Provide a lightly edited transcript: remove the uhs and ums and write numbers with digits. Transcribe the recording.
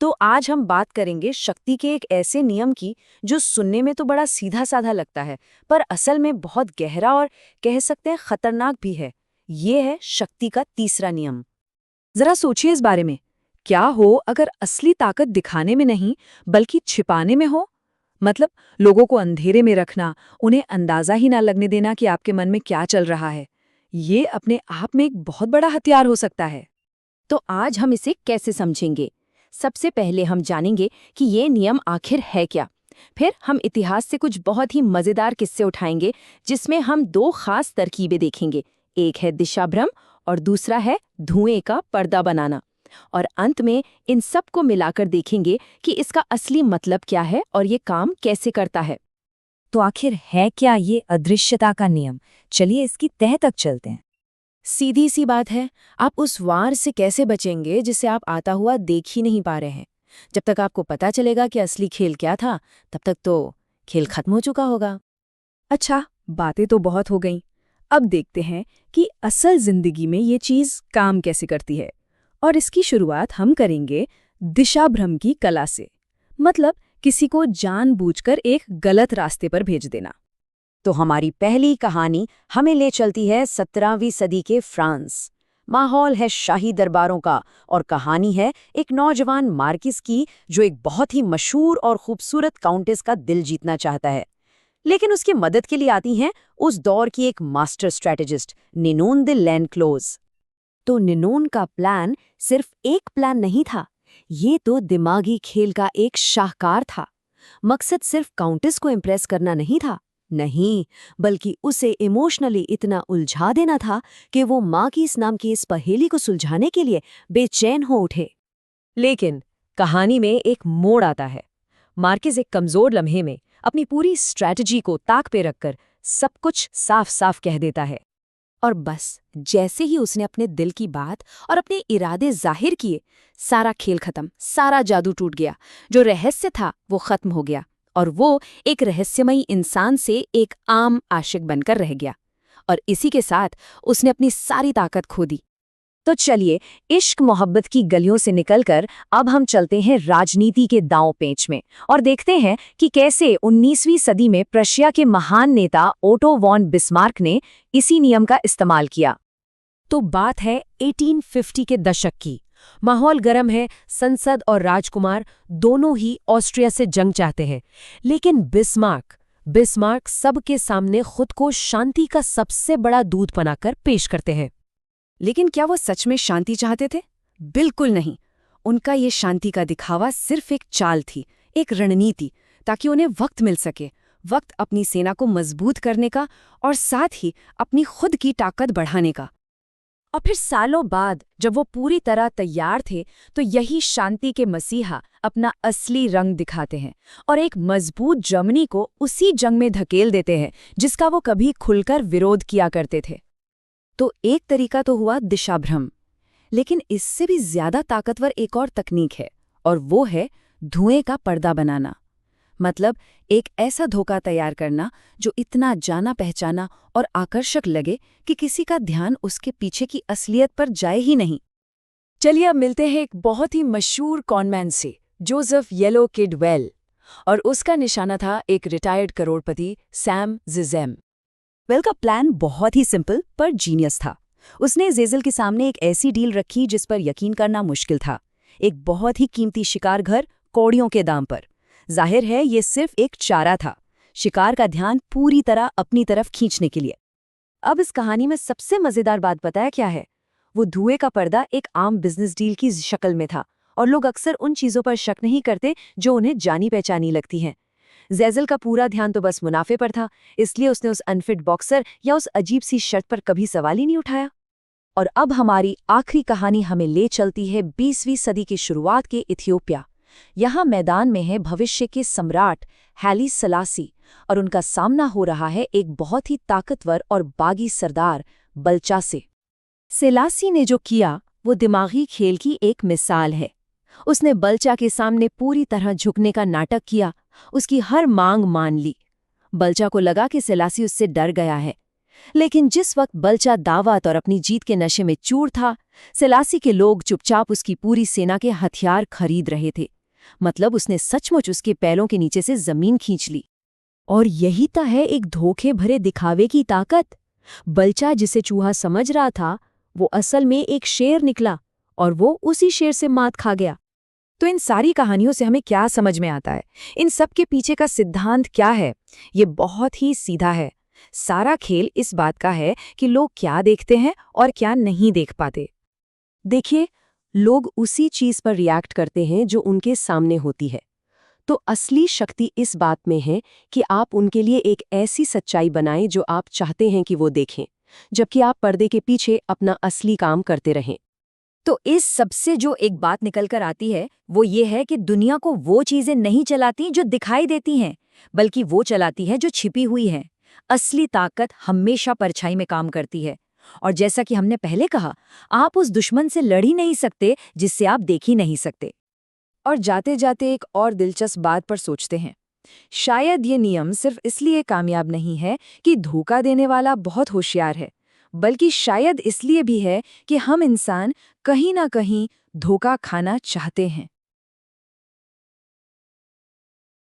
तो आज हम बात करेंगे शक्ति के एक ऐसे नियम की जो सुनने में तो बड़ा सीधा साधा लगता है, पर असल में बहुत गहरा और कह सकते हैं खतरनाक भी है। ये है शक्ति का तीसरा नियम। जरा सोचिए इस बारे में। क्या हो अगर असली ताकत दिखाने में नहीं बल्कि छिपाने में हो? मतलब लोगों को अंधेरे में रखना, उन्हें अंदाजा ही ना लगने देना कि आपके मन में क्या चल रहा है। ये अपने आप में एक बहुत बड़ा हथियार हो सकता है। तो आज हम इसे कैसे समझेंगे? सबसे पहले हम जानेंगे कि ये नियम आखिर है क्या। फिर हम इतिहास से कुछ बहुत ही मजेदार किस्से उठाएंगे जिसमें हम दो खास तरकीबें देखेंगे। एक है दिशा भ्रम और दूसरा है धुएं का पर्दा बनाना। और अंत में इन सब को मिलाकर देखेंगे कि इसका असली मतलब क्या है और ये काम कैसे करता है। तो आखिर है क्या ये अदृश्यता का नियम? चलिए इसकी तह तक चलते हैं। सीधी सी बात है, आप उस वार से कैसे बचेंगे जिसे आप आता हुआ देख ही नहीं पा रहे हैं। जब तक आपको पता चलेगा कि असली खेल क्या था, तब तक तो खेल खत्म हो चुका होगा। अच्छा, बातें तो बहुत हो गईं। अब देखते हैं कि असल जिंदगी में ये चीज काम कैसे करती है। और इसकी शुरुआत हम करेंगे दिशा भ्रम की कला से। मतलब किसी को जानबूझकर एक गलत रास्ते पर भेज देना। तो हमारी पहली कहानी हमें ले चलती है 17वीं सदी के फ्रांस। माहौल है शाही दरबारों का और कहानी है एक नौजवान मार्किस की जो एक बहुत ही मशहूर और खूबसूरत काउंटेस का दिल जीतना चाहता है। लेकिन उसकी मदद के लिए आती हैं उस दौर की एक मास्टर स्ट्रेटेजिस्ट निनोन दे लैंक्लोज। तो निनोन का प्लान सिर्फ एक प्लान नहीं था, ये तो दिमागी खेल का एक शाहकार था। मकसद सिर्फ काउंटेस को इम्प्रेस करना नहीं था, नहीं, बल्कि उसे इमोशनली इतना उलझा देना था कि वो मार्किस नाम की इस पहेली को सुलझाने के लिए बेचैन हो उठे। लेकिन कहानी में एक मोड़ आता है। मार्किस एक कमजोर लम्हे में अपनी पूरी स्ट्रैटेजी को ताक पे रखकर सब कुछ साफ साफ कह देता है। और बस जैसे ही उसने अपने दिल की बात और अपने इरादे जाहिर किए, सारा खेल खत्म, सारा जादू टूट गया। जो रहस्य था वो खत्म हो गया और वो एक रहस्यमयी इंसान से एक आम आशिक बनकर रह गया। और इसी के साथ उसने अपनी सारी ताकत खो दी। तो चलिए इश्क मोहब्बत की गलियों से निकलकर अब हम चलते हैं राजनीति के दांव पेच में और देखते हैं कि कैसे 19वीं सदी में प्रशिया के महान नेता ओटो वॉन बिस्मार्क ने इसी नियम का इस्तेमाल किया। तो बात है 1850 के दशक की। माहौल गर्म है, संसद और राजकुमार दोनों ही ऑस्ट्रिया से जंग चाहते हैं। लेकिन बिस्मार्क सबके सामने खुद को शांति का सबसे बड़ा दूत बनाकर पेश करते हैं। लेकिन क्या वो सच में शांति चाहते थे? बिल्कुल नहीं। उनका ये शांति का दिखावा सिर्फ एक चाल थी, एक रणनीति, ताकि उन्हें वक्त मिल सके, वक्त अपनी सेना को मजबूत करने का और साथ ही अपनी खुद की ताकत बढ़ाने का। और फिर सालों बाद जब वो पूरी तरह तैयार थे तो यही शांति के मसीहा अपना असली रंग दिखाते हैं और एक मजबूत जर्मनी को उसी जंग में धकेल देते हैं जिसका वो कभी खुलकर विरोध किया करते थे। तो एक तरीका तो हुआ दिशा भ्रम, लेकिन इससे भी ज्यादा ताकतवर एक और तकनीक है और वो है धुएं का पर्दा बनाना। मतलब एक ऐसा धोखा तैयार करना जो इतना जाना पहचाना और आकर्षक लगे कि किसी का ध्यान उसके पीछे की असलियत पर जाए ही नहीं। चलिए अब मिलते हैं एक बहुत ही मशहूर कॉनमैन से, जोसेफ येलो किड वेल, और उसका निशाना था एक रिटायर्ड करोड़पति सैम ज़ेज़ेम। वेल का प्लान बहुत ही सिंपल पर जीनियस था। उसने ज़ेज़ेल के सामने एक ऐसी डील रखी जिस पर यकीन करना मुश्किल था। एक बहुत ही कीमती शिकार घर कौड़ियों के दाम पर। जाहिर है ये सिर्फ एक चारा था, शिकार का ध्यान पूरी तरह अपनी तरफ खींचने के लिए। अब इस कहानी में सबसे मजेदार बात पता है क्या है? वो धुएं का पर्दा एक आम बिजनेस डील की शक्ल में था और लोग अक्सर उन चीजों पर शक नहीं करते जो उन्हें जानी पहचानी लगती हैं। ज़ेज़ेल का पूरा ध्यान तो बस मुनाफे पर था, इसलिए उसने उस अनफिट बॉक्सर या उस अजीब सी शर्त पर कभी सवाल ही नहीं उठाया। और अब हमारी आखिरी कहानी हमें ले चलती है 20वीं सदी की शुरुआत के इथियोपिया। यहाँ मैदान में है भविष्य के सम्राट हैली सलासी और उनका सामना हो रहा है एक बहुत ही ताकतवर और बागी सरदार बल्चा से। सेलासी ने जो किया वो दिमागी खेल की एक मिसाल है। उसने बल्चा के सामने पूरी तरह झुकने का नाटक किया, उसकी हर मांग मान ली। बल्चा को लगा कि सेलासी उससे डर गया है। लेकिन जिस वक्त बल्चा दावत और अपनी जीत के नशे में चूर था, सेलासी के लोग चुपचाप उसकी पूरी सेना के हथियार खरीद रहे थे। मतलब उसने सचमुच उसके पैरों के नीचे से जमीन खींच ली। और यही तो है एक धोखे भरे दिखावे की ताकत। बल्चा जिसे चूहा समझ रहा था, वो असल में एक शेर निकला और वो उसी शेर से मात खा गया। तो इन सारी कहानियों से हमें क्या समझ में आता है? इन सब के पीछे का सिद्धांत क्या है? ये बहुत ही सीधा है। सारा खेल इस बात का है कि लोग क्या देखते हैं और क्या नहीं देख पाते। देखिए, लोग उसी चीज पर रिएक्ट करते हैं जो उनके सामने होती है। तो असली शक्ति इस बात में है कि आप उनके लिए एक ऐसी सच्चाई बनाएं जो आप चाहते हैं कि वो देखें, जबकि आप पर्दे के पीछे अपना असली काम करते रहें। तो इस सबसे जो एक बात निकल कर आती है वो ये है कि दुनिया को वो चीजें नहीं चलाती जो दिखाई देती हैं, बल्कि वो चलाती है जो छिपी हुई है। असली ताकत हमेशा परछाई में काम करती है। और जैसा कि हमने पहले कहा, आप उस दुश्मन से लड़ ही नहीं सकते जिससे आप देख ही नहीं सकते। और जाते जाते एक और दिलचस्प बात पर सोचते हैं। शायद ये नियम सिर्फ इसलिए कामयाब नहीं है कि धोखा देने वाला बहुत होशियार है, बल्कि शायद इसलिए भी है कि हम इंसान कहीं ना कहीं धोखा खाना चाहते हैं।